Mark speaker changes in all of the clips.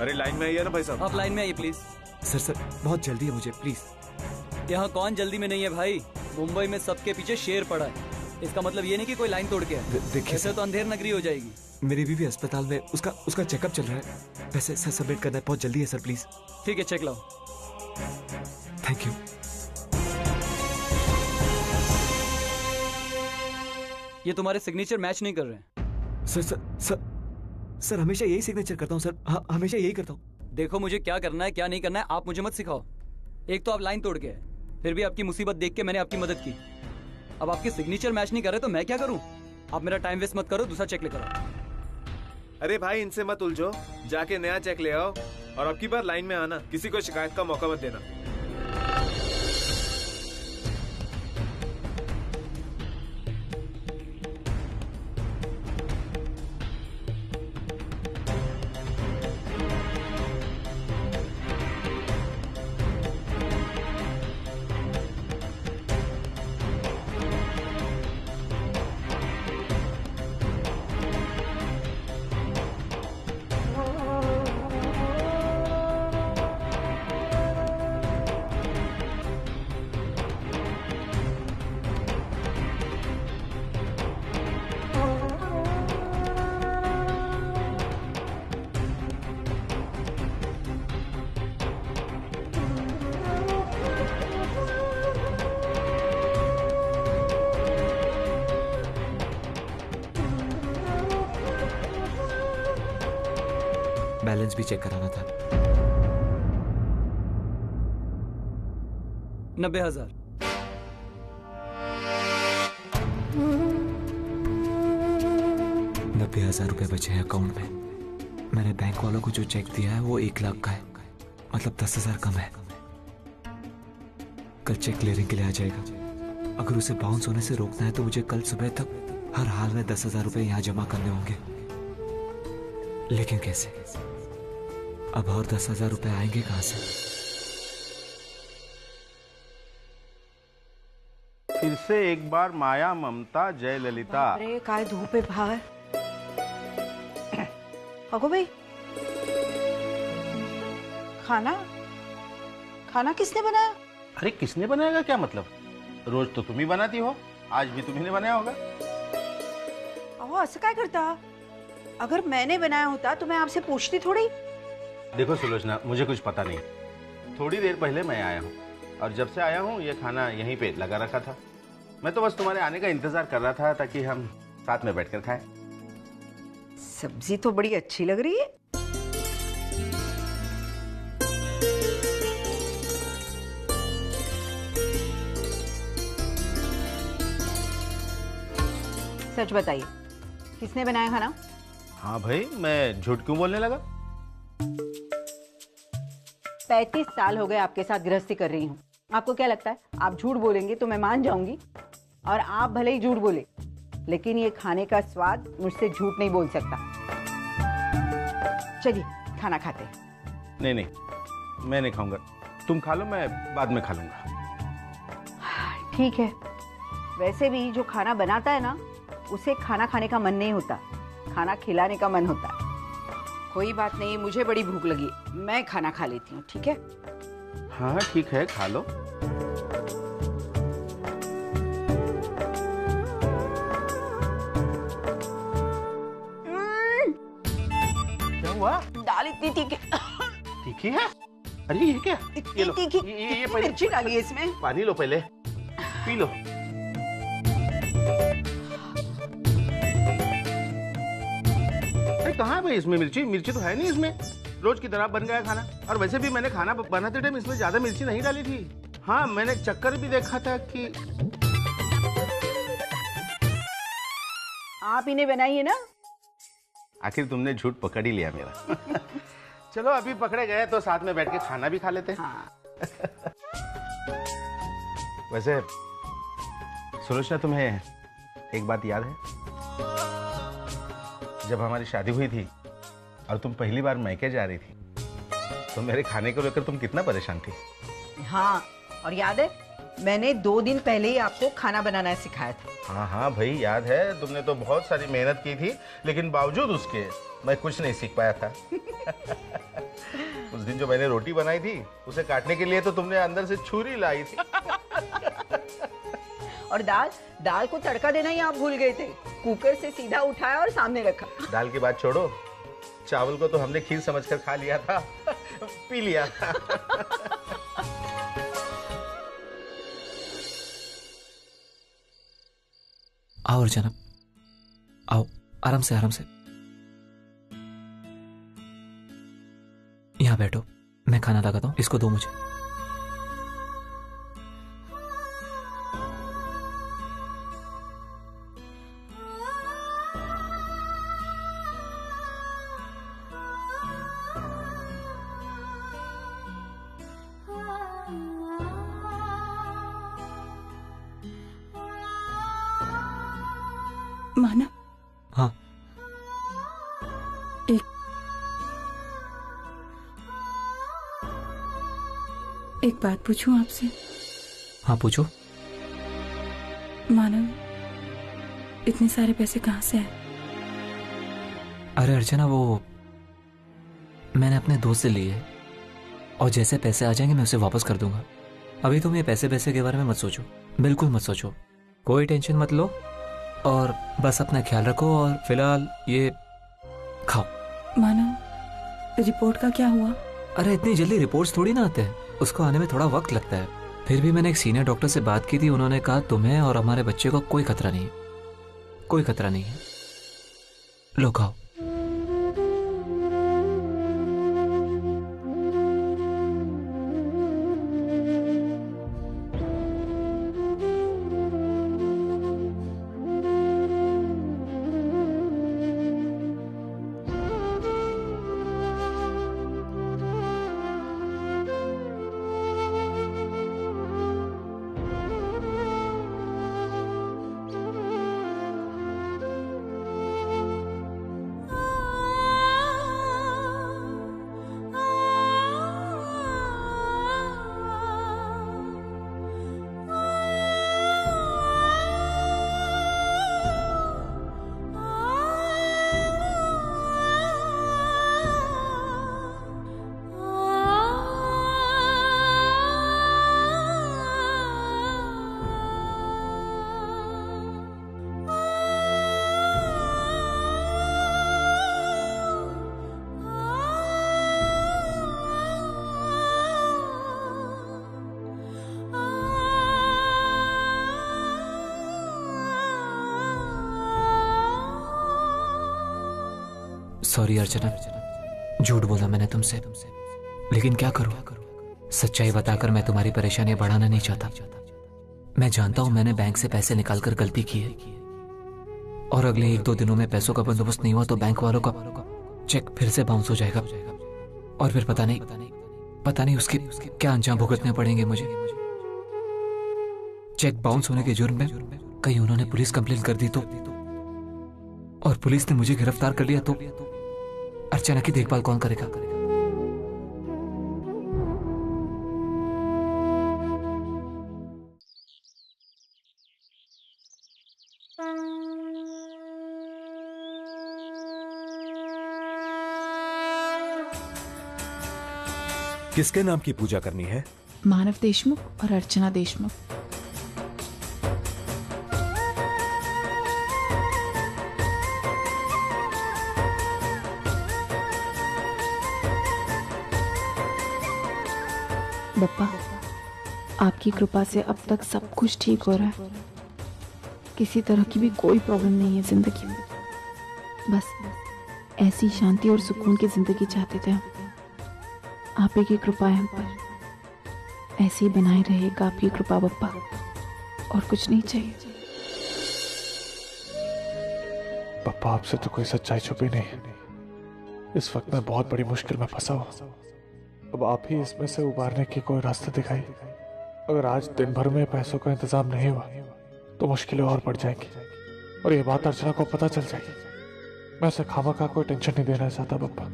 Speaker 1: अरे लाइन में आइए ना भाई साहब।
Speaker 2: आप लाइन में आइए प्लीज।
Speaker 3: सर बहुत जल्दी है मुझे, प्लीज।
Speaker 2: यहाँ कौन जल्दी में नहीं है भाई, मुंबई में सबके पीछे शेर पड़ा है। इसका मतलब ये नहीं कि कोई लाइन तोड़ के है।
Speaker 3: देखिए
Speaker 2: ऐसे तो अंधेर नगरी हो जाएगी।
Speaker 3: मेरी बीवी अस्पताल में, उसका चेकअप चल रहा है। वैसे सर सबमिट करना है, बहुत जल्दी है सर, प्लीज।
Speaker 2: ठीक है, चेक लाओ।
Speaker 3: Thank you.
Speaker 2: ये तुम्हारे सिग्नेचर मैच नहीं कर रहे हैं।
Speaker 3: सर हमेशा यही सिग्नेचर करता हूँ सर, हमेशा यही करता हूँ।
Speaker 2: देखो मुझे क्या करना है क्या नहीं करना है आप मुझे मत सिखाओ। एक तो आप लाइन तोड़ के है, फिर भी आपकी मुसीबत देख के मैंने आपकी मदद की। अब आपके सिग्नेचर मैच नहीं कर रहे तो मैं क्या करूं? आप मेरा टाइम वेस्ट मत करो, दूसरा चेक लेकर आओ।
Speaker 1: अरे भाई इनसे मत उलझो, जाके नया चेक ले आओ और अब की बार लाइन में आना, किसी को शिकायत का मौका मत देना।
Speaker 3: बैलेंस भी चेक कराना था।
Speaker 2: 90,000।
Speaker 3: ₹90,000 बचे हैं अकाउंट में। मैंने बैंक वालों को जो चेक दिया है वो 1 लाख का है, मतलब 10,000 कम है। कल चेक क्लियरिंग के लिए आ जाएगा। अगर उसे बाउंस होने से रोकना है तो मुझे कल सुबह तक हर हाल में 10,000 रुपए यहाँ जमा करने होंगे। लेकिन कैसे? अब और 10,000 रुपए आएंगे कहां से?
Speaker 4: फिर से एक बार माया ममता जय ललिता।
Speaker 5: अरे काय धूप है बाहर। अगो भाई, खाना किसने बनाया?
Speaker 4: अरे किसने बनाएगा क्या मतलब? रोज तो तुम ही बनाती हो, आज भी तुम्ही ने बनाया होगा।
Speaker 5: अहो असं काय करता? अगर मैंने बनाया होता तो मैं आपसे पूछती थोड़ी।
Speaker 4: देखो सुलोचना, मुझे कुछ पता नहीं। थोड़ी देर पहले मैं आया हूँ और जब से आया हूँ ये खाना यहीं पे लगा रखा था। मैं तो बस तुम्हारे आने का इंतजार कर रहा था ताकि हम साथ में बैठकर खाएं।
Speaker 5: सब्जी तो बड़ी अच्छी लग रही है। सच बताइए, किसने बनाया खाना?
Speaker 4: हाँ भाई, मैं झूठ क्यों बोलने लगा?
Speaker 5: 35 साल हो गए आपके साथ गृहस्थी कर रही हूँ। आपको क्या लगता है आप झूठ बोलेंगे तो मैं मान जाऊंगी? और आप भले ही झूठ बोले, लेकिन ये खाने का स्वाद मुझसे झूठ नहीं बोल सकता। चलिए खाना खाते हैं।
Speaker 4: नहीं, मैं नहीं खाऊंगा। तुम खा लो, मैं बाद में खा लूंगा।
Speaker 5: ठीक है। वैसे भी जो खाना बनाता है ना, उसे खाना खाने का मन नहीं होता, खाना खिलाने का मन होता है। कोई बात नहीं, मुझे बड़ी भूख लगी, मैं खाना खा लेती हूँ। ठीक है?
Speaker 4: हाँ ठीक है, खा लो। क्या हुआ?
Speaker 5: दाल इतनी तीखी।
Speaker 4: तीखी है? अरे ये क्या? ये लो,
Speaker 5: तीखी।
Speaker 4: ये पहले
Speaker 5: मिर्ची डाली है इसमें।
Speaker 4: पानी लो, पहले पी लो। कहाँ है भाई इसमें मिर्ची? मिर्ची तो है नहीं इसमें। रोज की तरह बन गया खाना। और वैसे भी मैंने खाना बनाते टाइम इसमें ज्यादा मिर्ची नहीं डाली थी। हाँ, मैंने चक्कर भी देखा था कि
Speaker 5: आप इन्हें बनाइए ना।
Speaker 4: आखिर तुमने झूठ पकड़ ही लिया मेरा। चलो अभी पकड़े गए तो साथ में बैठ के खाना भी खा लेते हैं।
Speaker 5: हाँ।
Speaker 4: वैसे सुलोचना, तुम्हें एक बात याद है? जब हमारी शादी हुई थी और तुम पहली बार मैके जा रही थी तो मेरे खाने को लेकर तुम कितना परेशान थी।
Speaker 5: हाँ, और याद है मैंने 2 दिन पहले ही आपको खाना बनाना सिखाया था।
Speaker 4: हाँ हाँ भाई, याद है। तुमने तो बहुत सारी मेहनत की थी, लेकिन बावजूद उसके मैं कुछ नहीं सीख पाया था। उस दिन जो मैंने रोटी बनाई थी उसे काटने के लिए तो तुमने अंदर से छुरी लाई थी।
Speaker 5: और दाल दाल को तड़का देना ही आप भूल गए थे। कुकर से सीधा उठाया और सामने रखा।
Speaker 4: दाल की बात छोड़ो, चावल को तो हमने खीर समझकर खा लिया था, पी लिया था।
Speaker 3: आओ अर्चना, आओ, आराम से आराम से। यहाँ बैठो, मैं खाना लगाता हूँ, इसको दो मुझे।
Speaker 6: मानव,
Speaker 3: हाँ,
Speaker 6: एक बात पूछूं आपसे?
Speaker 3: हाँ पूछो।
Speaker 6: मानव, इतने सारे पैसे कहाँ से आए?
Speaker 3: अरे अर्चना, वो मैंने अपने दोस्त से लिए और जैसे पैसे आ जाएंगे मैं उसे वापस कर दूंगा। अभी तुम ये पैसे पैसे के बारे में मत सोचो, बिल्कुल मत सोचो, कोई टेंशन मत लो और बस अपना ख्याल रखो और फिलहाल ये खाओ।
Speaker 6: मानव, रिपोर्ट का क्या हुआ?
Speaker 3: अरे इतनी जल्दी रिपोर्ट्स थोड़ी ना आते हैं, उसको आने में थोड़ा वक्त लगता है। फिर भी मैंने एक सीनियर डॉक्टर से बात की थी, उन्होंने कहा तुम्हें और हमारे बच्चे को कोई खतरा नहीं है, कोई खतरा नहीं है। लो खाओ। सॉरी अर्चना, झूठ बोला मैंने तुमसे, लेकिन क्या करूं, सच्चाई बताकर मैं तुम्हारी परेशानियां बढ़ाना नहीं चाहता। मैं जानता हूं मैंने बैंक से पैसे निकालकर गलती की है और अगले 1-2 दिनों में पैसों का बंदोबस्त नहीं हुआ तो बैंक वालों का चेक फिर से बाउंस हो जाएगा और फिर पता नहीं उसके क्या अंजाम भुगतने पड़ेंगे मुझे। चेक बाउंस होने के जुर्म में कहीं उन्होंने पुलिस कंप्लेन कर दी तो, और पुलिस ने मुझे गिरफ्तार कर लिया तो अर्चना की देखभाल कौन करेगा?
Speaker 7: किसके नाम की पूजा करनी है?
Speaker 6: मानव देशमुख और अर्चना देशमुख। बप्पा, आपकी कृपा से अब तक सब कुछ ठीक हो रहा है। किसी तरह की भी कोई प्रॉब्लम नहीं है जिंदगी में। बस ऐसी शांति और सुकून की जिंदगी चाहते थे हम। आप ही की कृपा है हम पर, ऐसे ही बनाए रहेगा आपकी कृपा बप्पा, और कुछ नहीं चाहिए।
Speaker 7: पप्पा, आपसे तो कोई सच्चाई छुपी नहीं। इस वक्त मैं बहुत बड़ी मुश्किल में फंसा हूं। अब आप ही इसमें से उबारने की कोई रास्ता दिखाई। अगर आज दिन भर में पैसों का इंतजाम नहीं हुआ तो मुश्किलें और बढ़ जाएंगी और ये बात अर्चना को पता चल जाएगी। मैं उसे खामखा कोई टेंशन नहीं देना चाहता पप्पा।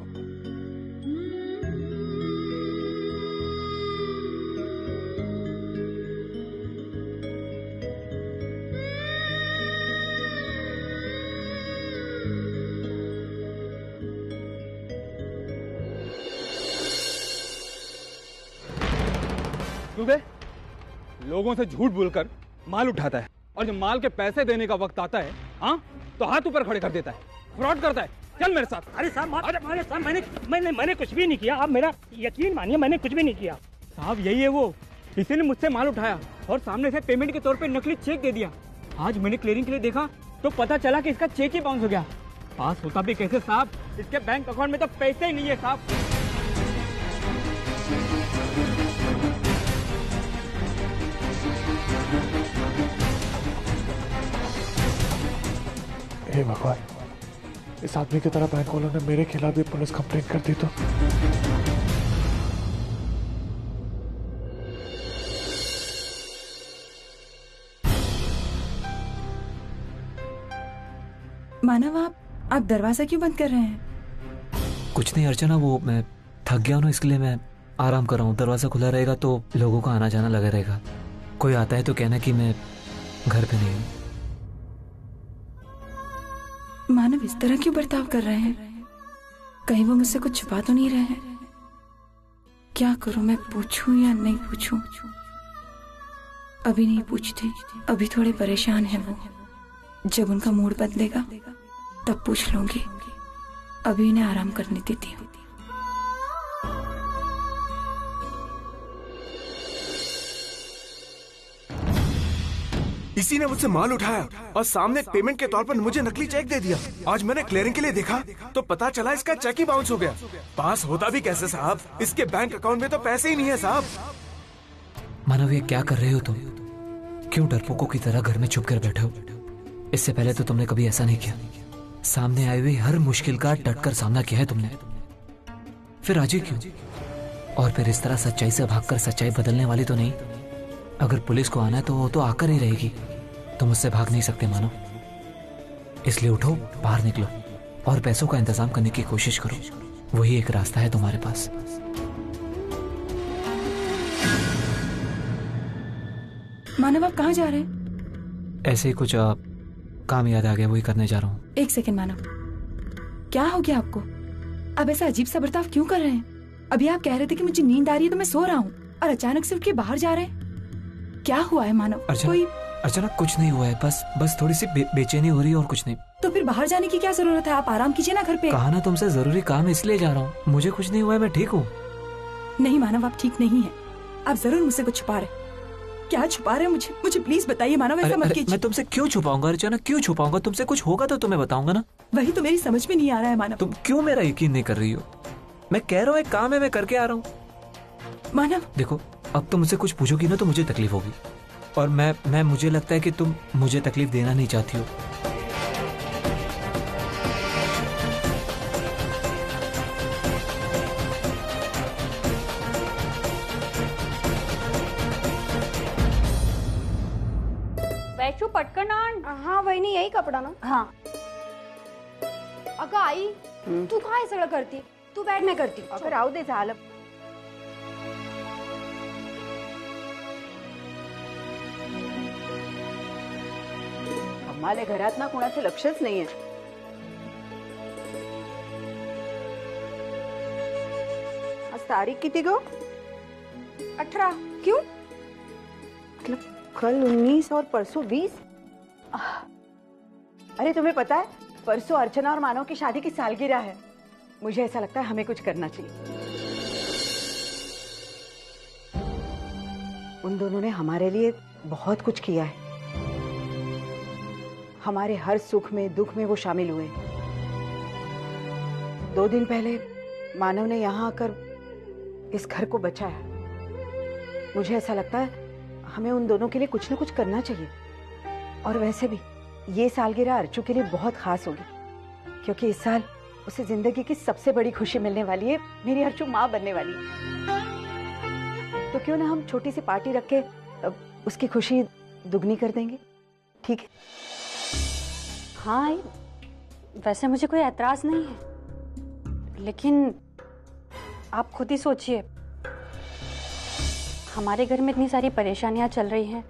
Speaker 8: दुबे लोगों से झूठ बोलकर माल उठाता है और जब माल के पैसे देने का वक्त आता है हाँ तो हाथ ऊपर खड़े कर देता है, फ्रॉड करता है। चल मेरे साथ।
Speaker 9: अरे साहब मैंने कुछ भी नहीं किया, आप मेरा यकीन मानिए, मैंने कुछ भी नहीं किया।
Speaker 8: साहब यही है वो, इसी ने मुझसे माल उठाया और सामने से पेमेंट के तौर पे नकली चेक दे दिया। आज मैंने क्लियरिंग के लिए देखा तो पता चला कि इसका चेक ही बाउंस हो गया। पास होता भी कैसे साहब, इसके बैंक अकाउंट में तो पैसे ही नहीं है साहब।
Speaker 7: हे भगवान, इस आदमी की तरह बैंक वालों ने मेरे खिलाफ भी पुलिस कंप्लेंट कर दी तो।
Speaker 6: मानव आप दरवाजा क्यों बंद कर रहे हैं?
Speaker 3: कुछ नहीं अर्चना, वो मैं थक गया हूँ इसके लिए मैं आराम कर रहा हूँ। दरवाजा खुला रहेगा तो लोगों का आना जाना लगा रहेगा, कोई आता है तो कहना कि मैं घर पे नहीं हूँ।
Speaker 6: मानव इस तरह क्यों बर्ताव कर रहे हैं? कहीं वो मुझसे कुछ छुपा तो नहीं रहे हैं? क्या करूं, मैं पूछूं या नहीं पूछूं? अभी नहीं पूछती, अभी थोड़े परेशान हैं वो। जब उनका मूड बदलेगा तब पूछ लूंगी, अभी इन्हें आराम करने देती हूँ।
Speaker 10: इसी ने मुझसे माल उठाया और सामने पेमेंट के तौर पर मुझे नकली चेक दे दिया। आज मैंने क्लियरिंग के लिए देखा तो पता चला इसका चेक ही बाउंस हो गया। पास होता भी कैसे साहब, इसके बैंक अकाउंट में तो पैसे ही नहीं है साहब।
Speaker 3: मानव ये क्या कर रहे हो तुम? क्यों डरपोकों की तरह घर में छुप कर बैठे हो? इससे पहले तो तुमने कभी ऐसा नहीं किया। सामने आई हुई हर मुश्किल का डटकर सामना किया है तुमने, फिर आज ही क्यों? और फिर इस तरह सच्चाई से भागकर सच्चाई बदलने वाली तो नहीं। अगर पुलिस को आना है तो वो तो आकर ही रहेगी, तुम उससे भाग नहीं सकते मानो। इसलिए उठो, बाहर निकलो और पैसों का इंतजाम करने की कोशिश करो, वही एक रास्ता है तुम्हारे पास।
Speaker 6: मानव आप कहाँ जा रहे हैं?
Speaker 3: ऐसे ही कुछ काम याद आ गया, वही करने जा रहा हूँ।
Speaker 6: एक सेकंड मानव, क्या हो गया आपको? अब ऐसा अजीब सा बर्ताव क्यों कर रहे हैं? अभी आप कह रहे थे कि मुझे नींद आ रही है तो मैं सो रहा हूँ, और अचानक से उठ के बाहर जा रहे हैं। क्या हुआ है मानव?
Speaker 3: अर्चना कुछ नहीं हुआ है, बस थोड़ी सी बेचैनी हो रही है और कुछ नहीं।
Speaker 6: तो फिर बाहर जाने की क्या जरूरत है? आप आराम कीजिए ना घर पे।
Speaker 3: कहा ना तुमसे जरूरी काम है इसलिए जा रहा हूँ। मुझे कुछ नहीं हुआ है, मैं ठीक हूँ।
Speaker 6: नहीं मानव आप ठीक नहीं है, आप जरूर मुझसे कुछ छुपा रहे। क्या छुपा रहे हैं? मुझे प्लीज बताइए मानव, ऐसा मत कीजिए।
Speaker 3: मैं तुमसे क्यों छुपाऊंगा अर्चना, क्यों छुपाऊंगा? तुमसे कुछ होगा तो तुम्हें बताऊंगा ना।
Speaker 6: वही तो मेरी समझ में नहीं आ रहा है मानव।
Speaker 3: तुम क्यों मेरा यकीन नहीं कर रही हो? मैं कह रहा हूँ एक काम है, मैं करके आ रहा हूँ।
Speaker 6: मानव
Speaker 3: देखो, अब तुम मुझसे कुछ पूछोगी ना तो मुझे तकलीफ होगी, और मैं मुझे लगता है कि तुम मुझे तकलीफ देना नहीं चाहती हो।
Speaker 11: वैशु पटकन आण। हाँ वही नहीं, यही कपड़ा ना। हाँ अगं आई, तू काय हे सगळं करती? तू बैठ, मैं करती.
Speaker 5: अगं राहू दे, झालं. आम्हाला घरात ना कोणाचं लक्षच नाहीये. आज तारीख किती गो?
Speaker 11: 18. क्यों?
Speaker 5: मतलब कल 19 और परसों 20. अरे तुम्हें पता है, परसों अर्चना और मानव की शादी की सालगिरह है. मुझे ऐसा लगता है हमें कुछ करना चाहिए. उन दोनों ने हमारे लिए बहुत कुछ किया है. हमारे हर सुख में दुख में वो शामिल हुए. 2 दिन पहले मानव ने यहाँ आकर इस घर को बचाया. मुझे ऐसा लगता है हमें उन दोनों के लिए कुछ न कुछ करना चाहिए. और वैसे भी ये सालगिरह अर्चू के लिए बहुत खास होगी, क्योंकि इस साल उसे जिंदगी की सबसे बड़ी खुशी मिलने वाली है. मेरी अर्चू माँ बनने वाली है. तो क्यों ना हम छोटी सी पार्टी रख के उसकी खुशी दुगनी कर देंगे. ठीक है?
Speaker 11: हाँ, वैसे मुझे कोई एतराज नहीं है, लेकिन आप खुद ही सोचिए, हमारे घर में इतनी सारी परेशानियां चल रही हैं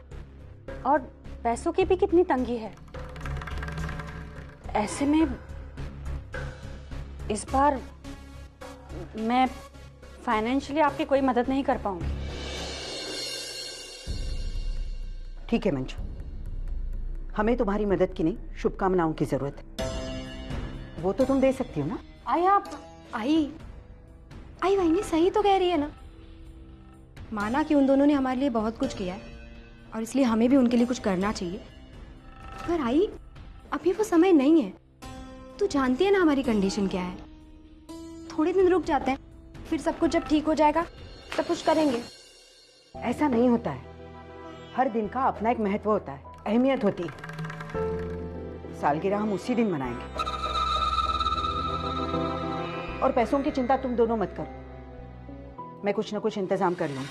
Speaker 11: और पैसों की भी कितनी तंगी है. ऐसे में इस बार मैं फाइनेंशियली आपकी कोई मदद नहीं कर पाऊंगी.
Speaker 5: ठीक है मंजू, हमें तुम्हारी मदद की नहीं, शुभकामनाओं की जरूरत है। वो तो तुम दे सकती हो ना।
Speaker 12: आई आप आई वहीनी सही तो कह रही है ना। माना कि उन दोनों ने हमारे लिए बहुत कुछ किया है और इसलिए हमें भी उनके लिए कुछ करना चाहिए, पर आई अभी वो समय नहीं है। तू जानती है ना हमारी कंडीशन क्या है। थोड़े दिन रुक जाते हैं, फिर सब कुछ जब ठीक हो जाएगा तब कुछ करेंगे।
Speaker 5: ऐसा नहीं होता है, हर दिन का अपना एक महत्व होता है, अहमियत होती है। सालगिरह हम उसी दिन मनाएंगे। और पैसों की चिंता तुम दोनों मत करो, मैं कुछ न कुछ इंतजाम कर लूंगी।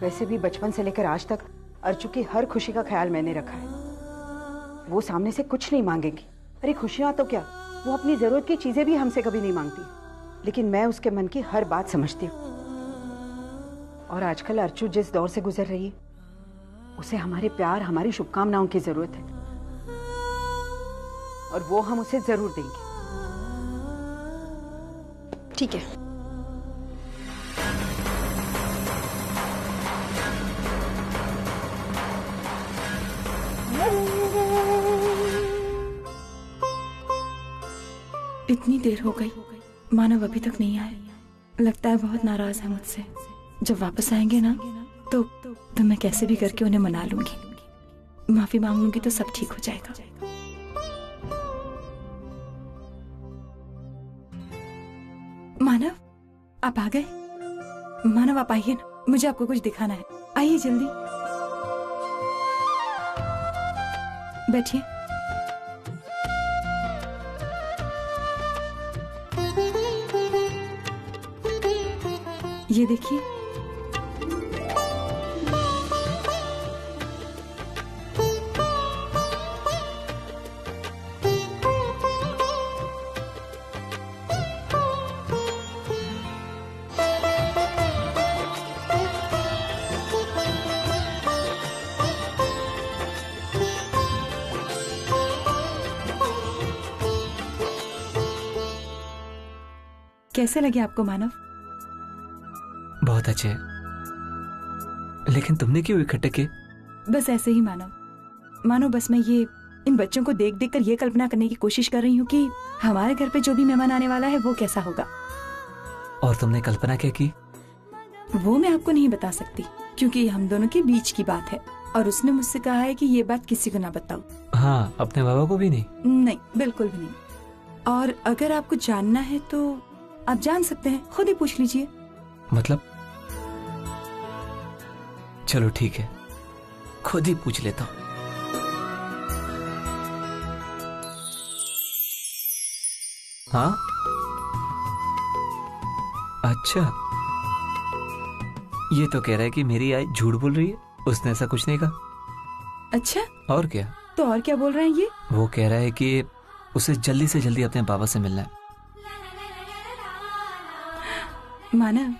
Speaker 5: वैसे भी बचपन से लेकर आज तक अर्चू की हर खुशी का ख्याल मैंने रखा है। वो सामने से कुछ नहीं मांगेगी। अरे खुशियां तो क्या, वो अपनी जरूरत की चीजें भी हमसे कभी नहीं मांगती, लेकिन मैं उसके मन की हर बात समझती हूँ। और आजकल अर्चू जिस दौर से गुजर रही है, उसे हमारे प्यार, हमारी शुभकामनाओं की जरूरत है, और वो हम उसे जरूर देंगे।
Speaker 12: ठीक है।
Speaker 6: इतनी देर हो गई, मानव अभी तक नहीं आए। लगता है बहुत नाराज है मुझसे। जब वापस आएंगे ना तो मैं कैसे भी करके उन्हें मना लूंगी, माफी मांग लूंगी तो सब ठीक हो जाएगा। मानव आप आ गए। मानव आप आइए ना, मुझे आपको कुछ दिखाना है। आइए जल्दी बैठिए। ये देखिए, कैसे लगे आपको मानव?
Speaker 3: बहुत अच्छे, लेकिन तुमने क्यों इकट्ठे किए?
Speaker 6: बस ऐसे ही मानो बस मैं ये इन बच्चों को देख देख कर ये कल्पना करने की कोशिश कर रही हूँ कि हमारे घर पे जो भी मेहमान आने वाला है वो कैसा होगा।
Speaker 3: और तुमने कल्पना क्या की?
Speaker 6: वो मैं आपको नहीं बता सकती, क्योंकि हम दोनों के बीच की बात है, और उसने मुझसे कहा है कि ये बात किसी को ना बताओ।
Speaker 3: हाँ, अपने बाबा को भी नहीं?
Speaker 6: नहीं, बिल्कुल भी नहीं। और अगर आपको जानना है तो आप जान सकते हैं, खुद ही पूछ लीजिए।
Speaker 3: मतलब? चलो ठीक है, खुद ही पूछ लेता हूँ। हाँ, अच्छा, ये तो कह रहा है कि मेरी आई झूठ बोल रही है, उसने ऐसा कुछ नहीं कहा।
Speaker 6: अच्छा,
Speaker 3: और क्या?
Speaker 6: तो और क्या बोल रहे हैं ये?
Speaker 3: वो कह रहा है कि उसे जल्दी से जल्दी अपने बाबा से मिलना है।
Speaker 6: मानव,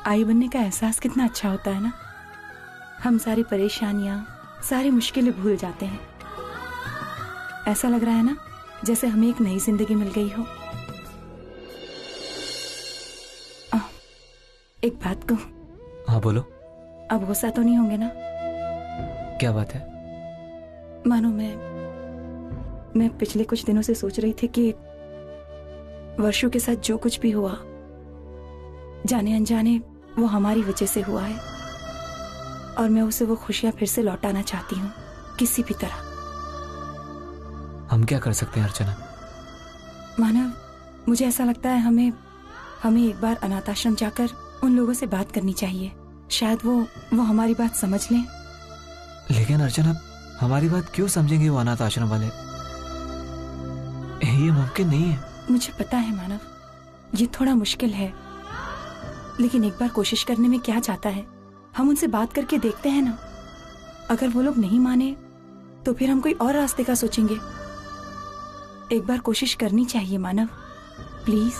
Speaker 6: आई बनने का एहसास कितना अच्छा होता है ना। हम सारी परेशानियां, सारी मुश्किलें भूल जाते हैं। ऐसा लग रहा है ना जैसे हमें एक नई जिंदगी मिल गई हो। एक बात कहूं?
Speaker 3: हाँ बोलो।
Speaker 6: अब गुस्सा तो नहीं होंगे ना?
Speaker 3: क्या बात है?
Speaker 6: मानो मैं पिछले कुछ दिनों से सोच रही थी कि वर्षों के साथ जो कुछ भी हुआ, जाने अनजाने वो हमारी वजह से हुआ है, और मैं उसे वो खुशियां फिर से लौटाना चाहती हूँ किसी भी तरह।
Speaker 3: हम क्या कर सकते हैं अर्चना?
Speaker 6: मानव, मुझे ऐसा लगता है हमें एक बार अनाथ आश्रम जाकर उन लोगों से बात करनी चाहिए। शायद वो हमारी बात समझ लें।
Speaker 3: लेकिन अर्चना, हमारी बात क्यों समझेंगे वो अनाथ आश्रम वाले? ये मुमकिन नहीं है।
Speaker 6: मुझे पता है मानव, ये थोड़ा मुश्किल है, लेकिन एक बार कोशिश करने में क्या जाता है। हम उनसे बात करके देखते हैं ना। अगर वो लोग नहीं माने तो फिर हम कोई और रास्ते का सोचेंगे। एक बार कोशिश करनी चाहिए मानव, प्लीज।